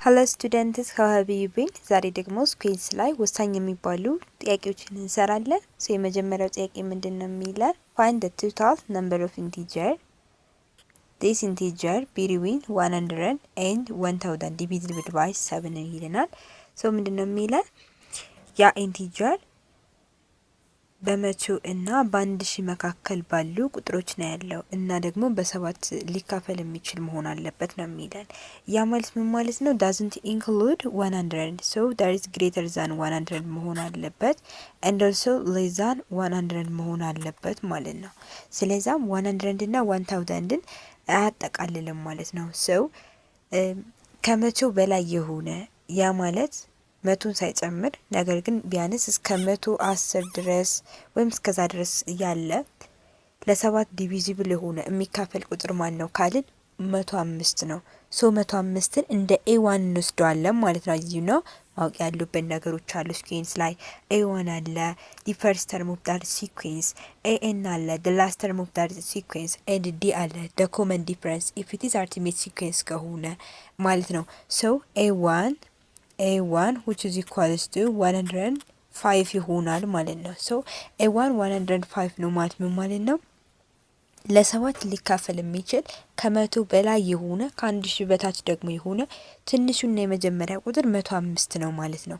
Hello students, how have you been? ዛሬ ደግሞ ስኩዌንስ ላይ ወሳኝ የሚባሉ ጥያቄዎችን እንሰራለን። የመጀመሪያው ጥያቄ ምንድነው የሚለን? Find the total number of integer. This integer between 100 and 1000 divided by 7 ይለናል። ምንድነው የሚለን? ያ ኢንቲጀር በመቶ እና በአንድ ሺህ መካከል ባሉ ቁጥሮች ነው ያለው እና ደግሞ በሰባት ሊካፈል የሚችል መሆን አለበት ነው የሚለን። ያ ማለት ምን ማለት ነው? doesn't include 100 so that is greater than 100 መሆን አለበት and also less than 100 መሆን አለበት ማለት ነው። ስለዛም 100 እና 1000ን አያጠቃልልም ማለት ነው። ከመቶ በላይ የሆነ ያ ማለት መቶን ሳይጨምር ነገር ግን ቢያንስ እስከ 110 ድረስ ወይም እስከዛ ድረስ ያለ ለሰባት ዲቪዚብል የሆነ የሚካፈል ቁጥር ማን ነው ካልን 105 ነው። 105ን እንደ A1 እንወስደዋለን ማለት ነው። እዚህ ነው ማወቅ ያሉበት ነገሮች አሉ። ስኩዌንስ ላይ A1 አለ፣ the first term of that sequence, AN አለ, the last term of that sequence, and D አለ, the common difference if it is arithmetic sequence ከሆነ ማለት ነው። A1 which is equals to 105 ይሆናል ማለት ነው። A1 105 ነው ማለት ምን ማለት ነው? ለሰባት ሊካፈል የሚችል ከመቶ በላይ የሆነ ከአንድ ሺህ በታች ደግሞ የሆነ ትንሹና የመጀመሪያ ቁጥር 105 ነው ማለት ነው።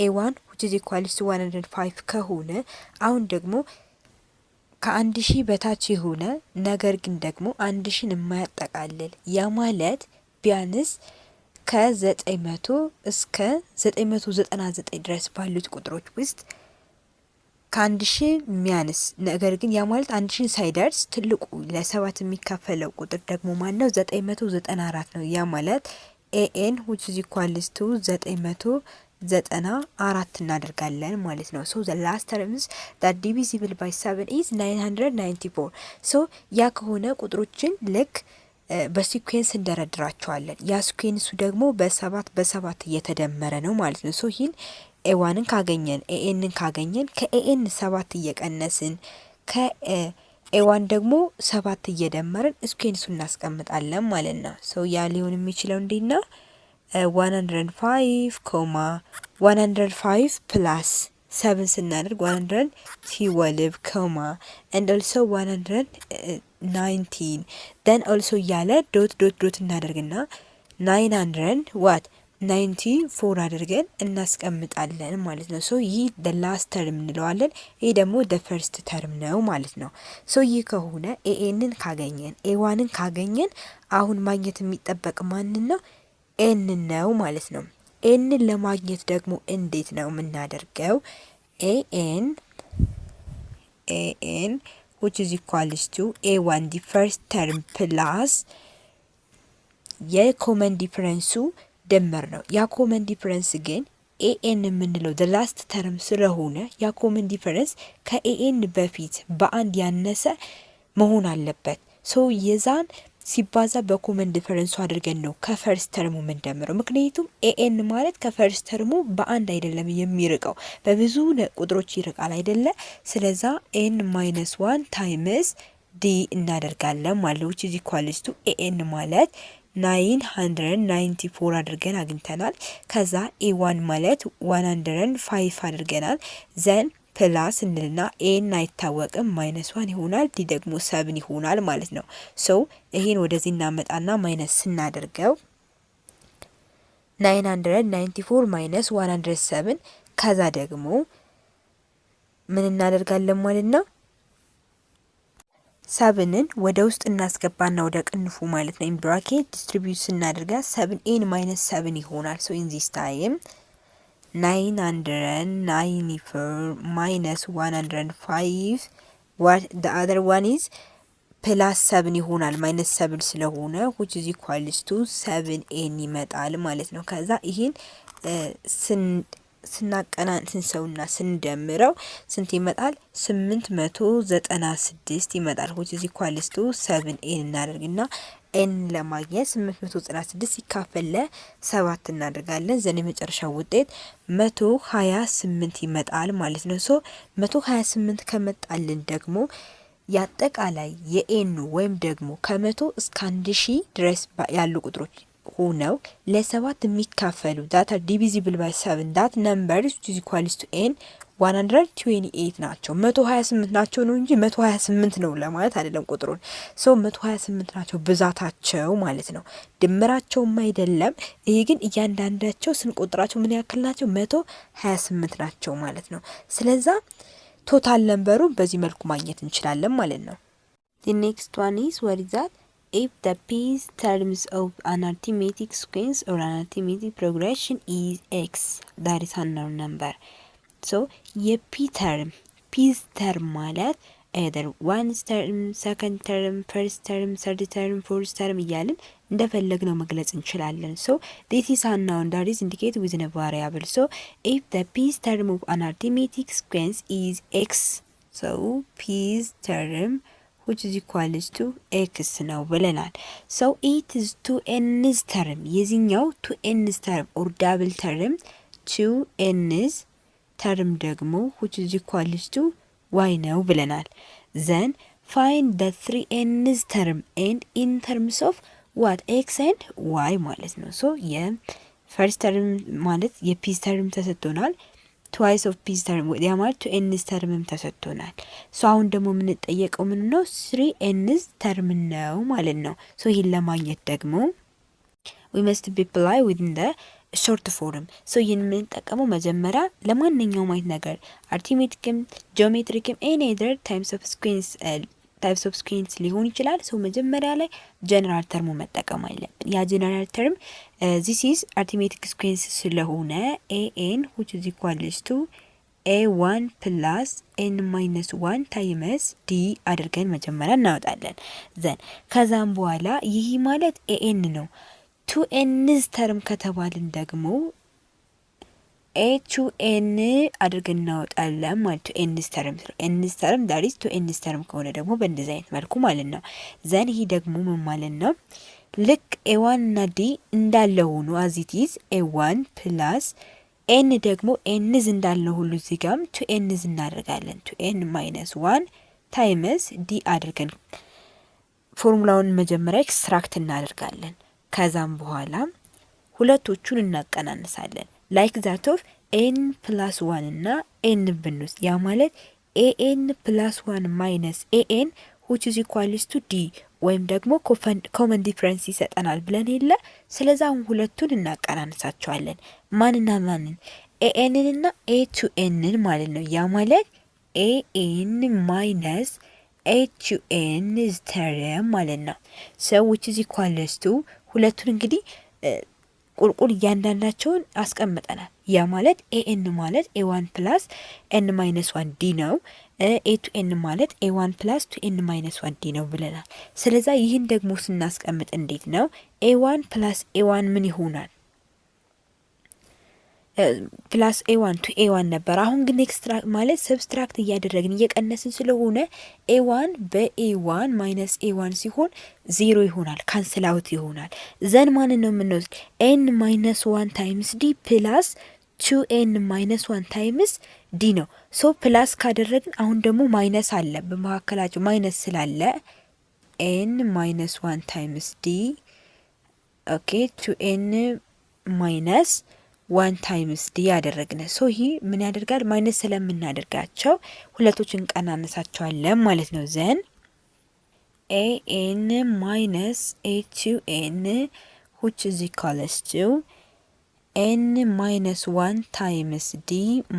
A1 which is equals to 105 ከሆነ አሁን ደግሞ ከአንድ ሺህ በታች የሆነ ነገር ግን ደግሞ አንድ ሺህን የማያጠቃልል ያ ማለት ቢያንስ ከ900 እስከ 999 ድረስ ባሉት ቁጥሮች ውስጥ ከአንድ ሺህ የሚያንስ ነገር ግን ያ ማለት አንድ ሺህ ሳይደርስ ትልቁ ለሰባት የሚካፈለው ቁጥር ደግሞ ማን ነው? 994 ነው። ያ ማለት AN which is equals to 994 እናደርጋለን ማለት ነው። the last terms that divisible by 7 is 994 ያ ከሆነ ቁጥሮችን ልክ በሲኩዌንስ እንደረድራቸዋለን። ያ ሲኩዌንሱ ደግሞ በሰባት እየተደመረ ነው ማለት ነው። ይህን A1ን ካገኘን ANን ካገኘን ከAN 7 እየቀነስን ከA1 ደግሞ 7 እየደመርን ሲኩዌንሱን እናስቀምጣለን ማለት ነው። ያ ሊሆን የሚችለው እንዴት ነው? 105 ፕላስ 7 ስናደርግ 112 ኮማ and also 119 then also እያለ ዶት እናደርግና 994 አድርገን እናስቀምጣለን ማለት ነው። ይህ the last term እንለዋለን። ይህ ደግሞ the first term ነው ማለት ነው። ይህ ከሆነ ANን ካገኘን A1ን ካገኘን አሁን ማግኘት የሚጠበቅ ማንን ነው? N ነው ማለት ነው። ኤንን ለማግኘት ደግሞ እንዴት ነው የምናደርገው? AN which is equals to A1 the first term plus የኮመን ዲፈረንሱ ድምር ነው። ያ ኮመን ዲፈረንስ ግን AN የምንለው the last term ስለሆነ ያ ኮመን ዲፈረንስ ከAN በፊት በአንድ ያነሰ መሆን አለበት። የዛን ሲባዛ በኮመን ዲፈረንሱ አድርገን ነው ከፈርስት ተርሙ የምንደምረው። ምክንያቱም AN ማለት ከፈርስት ተርሙ በአንድ አይደለም የሚርቀው በብዙ ቁጥሮች ይርቃል አይደለ? ስለዛ n-1 ታይምስ D እናደርጋለን ማለት which is equals to AN ማለት 994 አድርገን አግኝተናል። ከዛ A1 ማለት 105 አድርገናል። ዘን ፕላስ እንልና ኤን አይታወቅም -1 ይሆናል። ዲ ደግሞ 7 ይሆናል ማለት ነው። ይሄን ወደዚህ እናመጣና ማይነስ ስናደርገው 994 107 ከዛ ደግሞ ምን እናደርጋለን ማለት ነው? 7ን ወደ ውስጥ እናስገባና ወደ ቅንፉ ማለት ነው ኢን ብራኬት ዲስትሪቢዩት ስናደርጋ 7n - 7 ይሆናል። in this time 994 105 what the other one is plus 7 ይሆናል -7 ስለሆነ which is equals to 7n ይመጣል ማለት ነው። ከዛ ይሄን ስናቀናንሰውና ስንደምረው ስንት ይመጣል? 896 ይመጣል which is equals to 7n እናደርግና n ለማግኘት 896 ሲካፈል ለ7 እናደርጋለን። ዘን የመጨረሻው ውጤት 128 ይመጣል ማለት ነው። 128 ከመጣልን ደግሞ ያጠቃላይ የኤን ወይም ደግሞ ከ100 እስከ 1000 ድረስ ያሉ ቁጥሮች ሆነው ለ7 የሚካፈሉ that are divisible by 7 that number is equal to n 128 ናቸው። 128 ናቸው ነው እንጂ 128 ነው ለማለት አይደለም። ቁጥሩን 128 ናቸው ብዛታቸው ማለት ነው። ድምራቸውም አይደለም። ይሄ ግን እያንዳንዳቸው ስንቆጥራቸው ምን ያክል ናቸው? 128 ናቸው ማለት ነው። ስለዛ ቶታል ነምበሩ በዚህ መልኩ ማግኘት እንችላለን ማለት ነው። the next one is what is that? If the P's terms of an arithmetic sequence or an arithmetic progression is x, that is unknown number. So የፒ ተርም ማለት either one term, second term, first term, third term, fourth term እያልን እንደፈለግነው መግለጽ እንችላለን። So this is unknown that is indicated within a variable. So if the P's term of an arithmetic sequence is x, so P's term which is equal to x ነው ብለናል። So it is 2n's term የዚህኛው 2n's term or double term 2n's term ደግሞ which is equal to y ነው ብለናል። Then find the 3n's term and in terms of what x and y ማለት ነው። So የፈርስት ተርም ማለት የፒስ ተርም ተሰጥቶናል። twice of ፒስ ተርም ያ ማለት 2n's ተርምም ተሰጥቶናል። ሶ አሁን ደግሞ የምንጠየቀው ምን ነው? 3n's ተርም ነው ማለት ነው። ሶ ይሄን ለማግኘት ደግሞ we must apply within the short form. ሶ ይሄን የምንጠቀመው መጀመሪያ ለማንኛውም አይነት ነገር አርithmeticም ጂኦሜትሪክም any other types of sequence ሊሆን ይችላል። ሶ መጀመሪያ ላይ ጀነራል ተርሙ መጠቀም አለብን። ያ ጀነራል ተርም this is arithmetic sequence ስለሆነ an which is equal to a1 plus n minus 1 times d አድርገን መጀመሪያ እናወጣለን። then ከዛም በኋላ ይህ ማለት an ነው። 2n's ተርም ከተባልን ደግሞ a2n አድርገን እናወጣለን ማለት 2n's ተርም that is 2n's ተርም ከሆነ ደግሞ በእንደዚህ አይነት መልኩ ማለት ነው። ዘን ይሄ ደግሞ ምን ማለት ነው? ልክ a1 እና d እንዳለ ሆኖ as it is a1 plus n ደግሞ n's እንዳለ ሁሉ እዚህ ጋርም 2n's እናደርጋለን 2n minus 1 times d አድርገን ፎርሙላውን መጀመሪያ ኤክስትራክት እናደርጋለን። ከዛም በኋላ ሁለቶቹን እናቀናንሳለን like that of n plus 1 እና n ብንወስድ ያ ማለት an plus 1 minus an which is equal to d ወይም ደግሞ common difference ይሰጠናል ብለን የለ። ስለዚህ አሁን ሁለቱን እናቀናንሳቸዋለን። ማንና ማንን? an እና a2n ማለት ነው። ያ ማለት an minus a2n is term ማለት ነው። so which is equal to ሁለቱን እንግዲህ ቁልቁል እያንዳንዳቸውን አስቀምጠናል። ያ ማለት an ማለት a1 plus n minus 1 d ነው። a2n ማለት a1 plus 2n minus 1 d ነው ብለናል። ስለዚህ ይህን ደግሞ ስናስቀምጥ እንዴት ነው? a1 plus a1 ምን ይሆናል? ፕላስ a1 to a1 ነበር። አሁን ግን ኤክስትራክት ማለት ሰብስትራክት እያደረግን እየቀነስን ስለሆነ a1 በa1 minus a1 ሲሆን 0 ይሆናል፣ ካንስል አውት ይሆናል። ዘን ማን ነው የምንወስድ? n minus 1 times d plus 2n minus 1 times d ነው። ሶ ፕላስ ካደረግን አሁን ደግሞ ማይነስ አለ በመካከላቸው ማይነስ ስላለ n minus 1 times d ኦኬ 2n minus 1 times d ያደረግነ። ሶ ይሄ ምን ያደርጋል? ማይነስ ስለምናደርጋቸው ሁለቶችን ቀናነሳቸዋለን ማለት ነው። ዘን an minus a2n which is equal to n minus 1 times d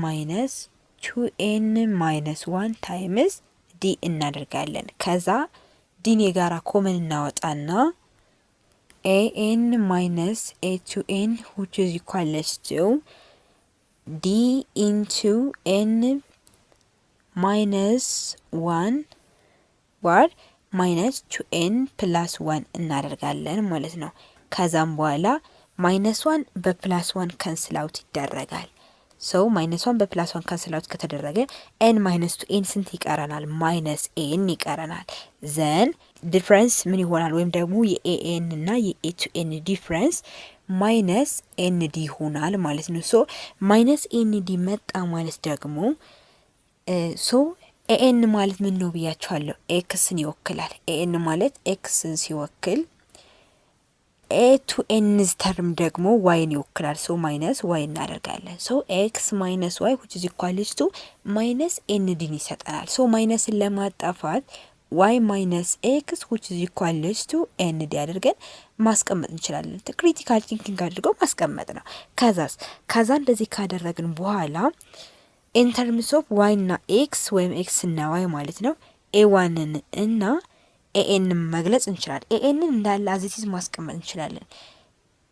minus 2n minus 1 times d እናደርጋለን። ከዛ ዲን የጋራ ኮመን እናወጣና an minus a2n which is equal to d into n minus 1 what minus 2n plus 1 እናደርጋለን ማለት ነው። ከዛም በኋላ minus 1 በፕላስ 1 ካንስል አውት ይደረጋል። ሶ minus 1 በፕላስ 1 ካንስል አውት ከተደረገ n minus 2n ስንት ይቀረናል? minus n ይቀረናል። ዘን ዲፍረንስ ምን ይሆናል? ወይም ደግሞ የan እና የa2n ዲፍረንስ ማይነስ nd ይሆናል ማለት ነው። ሶ ማይነስ nd መጣ ማለት ደግሞ ሶ ኤኤን ማለት ምን ነው ብያችኋለሁ? ኤክስን ይወክላል። ኤኤን ማለት ኤክስን ሲወክል ኤ ቱ ኤንዝ ተርም ደግሞ ዋይን ይወክላል። ሶ ማይነስ ዋይ እናደርጋለን። ሶ ኤክስ ማይነስ ዋይ which is equals to ማይነስ ኤንዲን ይሰጠናል። ሶ ማይነስን ለማጣፋት ዋይ ማይነስ ኤክስ which is equals to ኤንዲ አድርገን ማስቀመጥ እንችላለን። ክሪቲካል ቲንኪንግ አድርገው ማስቀመጥ ነው። ከዛ እንደዚህ ካደረግን በኋላ ኢን ተርምስ ኦፍ ዋይ እና ኤክስ ወይም ኤክስ እና ዋይ ማለት ነው ኤዋንን እና ኤኤን መግለጽ እንችላለን። ኤኤንን እንዳለ አዚቲዝ ማስቀመጥ እንችላለን።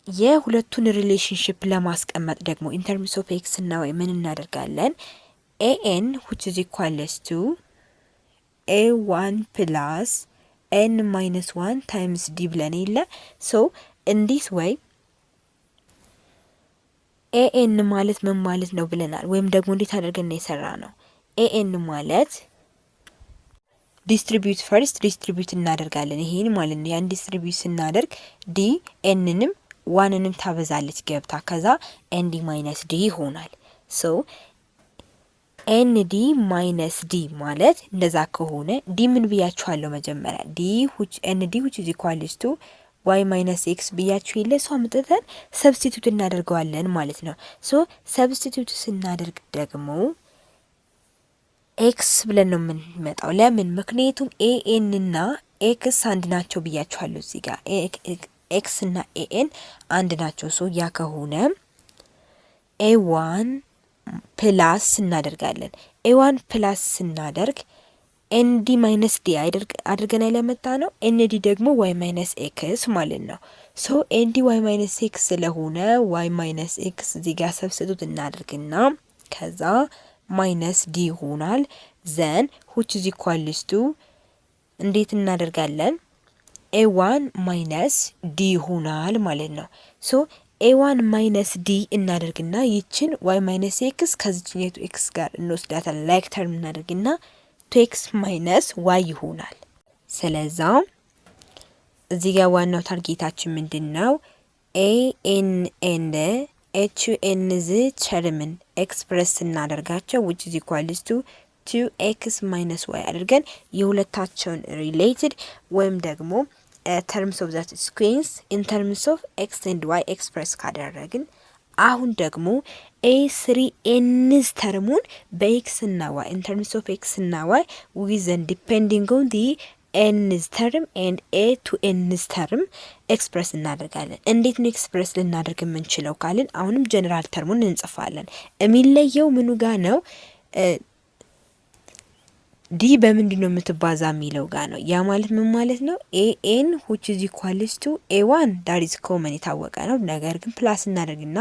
የሁለቱን ሪሌሽንሽፕ ለማስቀመጥ ደግሞ ኢን ተርምስ ኦፍ ኤክስ እና ዋይ ምን እናደርጋለን? ኤኤን which is equals to ኤ1 ፕላስ ኤን ማይነስ 1 ታይምስ ዲ ብለን የለ ሶ እንዲስ ወይ ኤኤን ማለት ምን ማለት ነው ብለናል። ወይም ደግሞ እንዴት አድርገን ነው የሰራ ነው? ኤኤን ማለት ዲስትሪቢዩት ፈርስት ዲስትሪቢዩት እናደርጋለን። ይሄን ማለት ነው። ያን ዲስትሪቢዩት ስናደርግ ዲ ኤንንም ዋንንም ታበዛለች ገብታ ከዛ ኤን ዲ ማይነስ ዲ ይሆናል። ሶ ኤን ዲ ማይነስ ዲ ማለት እንደዛ ከሆነ ዲ ምን ብያችኋለሁ መጀመሪያ? ዲ ኤን ዲ which is equals to ዋይ ማይነስ ኤክስ ብያችሁ የለ ሶ አምጥተን ሰብስቲቱት እናደርገዋለን ማለት ነው። ሶ ሰብስቲቱት ስናደርግ ደግሞ ኤክስ ብለን ነው የምንመጣው። ለምን? ምክንያቱም ኤኤን እና ኤክስ አንድ ናቸው ብያችኋለሁ። እዚህ ጋር ኤክስ እና ኤኤን አንድ ናቸው። ሶ ያ ከሆነ ኤዋን ፕላስ እናደርጋለን። ኤዋን ፕላስ ስናደርግ ኤንዲ ማይነስ ዲ አድርገን ያለመጣ ነው። ኤንዲ ደግሞ ዋይ ማይነስ ኤክስ ማለት ነው። ሶ ኤንዲ ዋይ ማይነስ ኤክስ ስለሆነ ዋይ ማይነስ ኤክስ እዚህ ጋር ሰብስቱት እናደርግና ከዛ ማይነስ ዲ ይሆናል። ዘን which is equals to እንዴት እናደርጋለን? ኤዋን ማይነስ ዲ ይሆናል ማለት ነው። ሶ ኤዋን ማይነስ ዲ እናደርግና ይችን ዋይ ማይነስ ኤክስ ከዚችኛቱ ኤክስ ጋር እንወስዳታለን። ላይክ ተርም እናደርግና ቱ ኤክስ ማይነስ ዋይ ይሆናል። ስለዛ እዚህ ጋር ዋናው ታርጌታችን ምንድን ነው? ኤኤን ኤንድ ኤች ኤንዝ ተርምን ኤክስፕረስ እናደርጋቸው which is equals to 2x minus y አድርገን የሁለታቸውን ሪሌትድ ወይም ደግሞ terms of that sequence in terms of x and y ኤክስፕረስ ካደረግን አሁን ደግሞ a3n's ተርሙን በx እና y in terms of x እና y with and depending on the n's term and a to n's term ኤክስፕረስ እናደርጋለን። እንዴት ነው ኤክስፕረስ ልናደርግ የምንችለው ካልን አሁንም ጀነራል ተርሙን እንጽፋለን። የሚለየው ምኑ ጋር ነው? ዲ በምንድን ነው የምትባዛ የሚለው ጋር ነው። ያ ማለት ምን ማለት ነው? ኤኤን which is equals to ኤ1 that is common የታወቀ ነው። ነገር ግን ፕላስ እናደርግና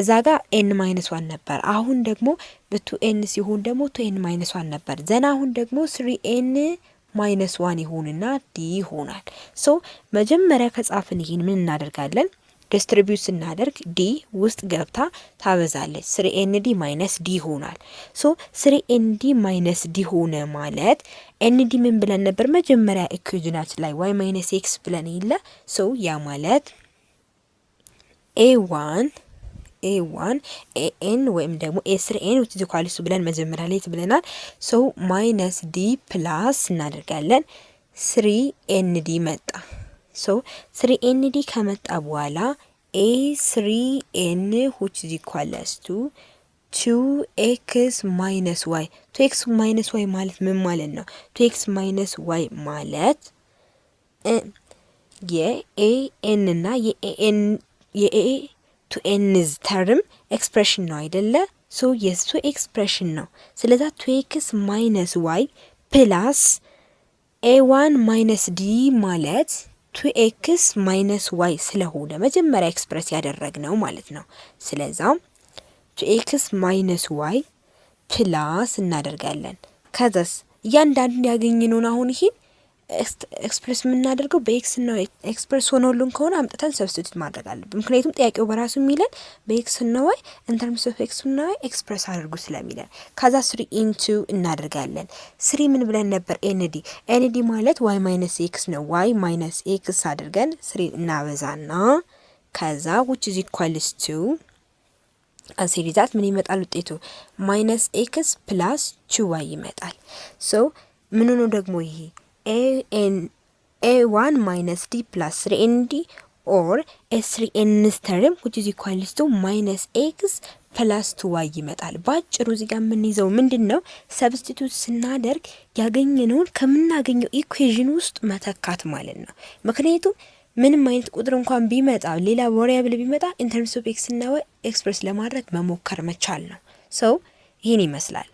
እዛ ጋር ኤን ማይነስ 1 ነበር። አሁን ደግሞ በቱ ኤን ሲሆን ደግሞ ቱ ኤን ማይነስ 1 ነበር። ዘና አሁን ደግሞ 3ኤን ማይነስ 1 ይሆንና ዲ ይሆናል። ሶ መጀመሪያ ከጻፍን ይሄን ምን እናደርጋለን? ዲስትሪቢዩት ስናደርግ ዲ ውስጥ ገብታ ታበዛለች። 3ኤንዲ ማይነስ ዲ ይሆናል። ሶ 3ኤንዲ ማይነስ ዲ ሆነ ማለት ኤንዲ ምን ብለን ነበር መጀመሪያ ኢኩዌሽናችን ላይ ዋይ ማይነስ ኤክስ ብለን ይለ ሶ ያ ማለት ኤ1 ኤኤን ወይም ደግሞ ኤ3ኤን which is equals to ብለን መጀመሪያ ላይ ብለናል። ሶ ማይነስ ዲ ፕላስ እናደርጋለን 3ኤንዲ መጣ። ሶ 3ኤንዲ ከመጣ በኋላ a3n which is equals to 2x minus y 2x minus y ማለት ምን ማለት ነው? 2x minus y ማለት የኤን እና የኤ ቱ ኤንዝ ተርም ኤክስፕሬሽን ነው አይደለ? ሶ የሱ ኤክስፕሬሽን ነው። ስለዛ 2x minus y ፕላስ a1 minus d ማለት 2x minus y ስለሆነ መጀመሪያ ኤክስፕረስ ያደረግነው ማለት ነው። ስለዛ 2x minus y ፕላስ እናደርጋለን። ከዛስ እያንዳንዱን ያገኘነውን አሁን ይሄን ኤክስፕረስ የምናደርገው በኤክስ እና ኤክስፕረስ ሆኖልን ከሆነ አምጥተን ሰብስቲቱት ማድረግ አለብን። ምክንያቱም ጥያቄው በራሱ የሚለን በኤክስ እና ዋይ ኢን ተርምስ ኦፍ ኤክስ እና ዋይ ኤክስፕረስ አድርጉ ስለሚለን ከዛ 3 ኢንቱ እናደርጋለን። 3 ምን ብለን ነበር? ኤንዲ ማለት ዋይ ማይነስ ኤክስ ነው። ዋይ ማይነስ ኤክስ አድርገን 3 እናበዛና ከዛ which is equals to አስ ሪዛልት ምን ይመጣል ውጤቱ ማይነስ ኤክስ ፕላስ 2y ይመጣል። ሶ ምን ነው ደግሞ ይሄ a1 minus d plus 3nd or a3n's term which is equals to minus x ፕላስ 2y ይመጣል። ባጭሩ እዚህ ጋር የምንይዘው ምንድነው ሰብስቲቱት ስናደርግ ያገኘነውን ከምናገኘው ኢኩዌሽን ውስጥ መተካት ማለት ነው። ምክንያቱም ምንም አይነት ቁጥር እንኳን ቢመጣ ሌላ ቫሪያብል ቢመጣ ኢን ተርምስ ኦፍ ኤክስ እና ዋይ ኤክስፕረስ ለማድረግ መሞከር መቻል ነው። ሶ ይሄን ይመስላል።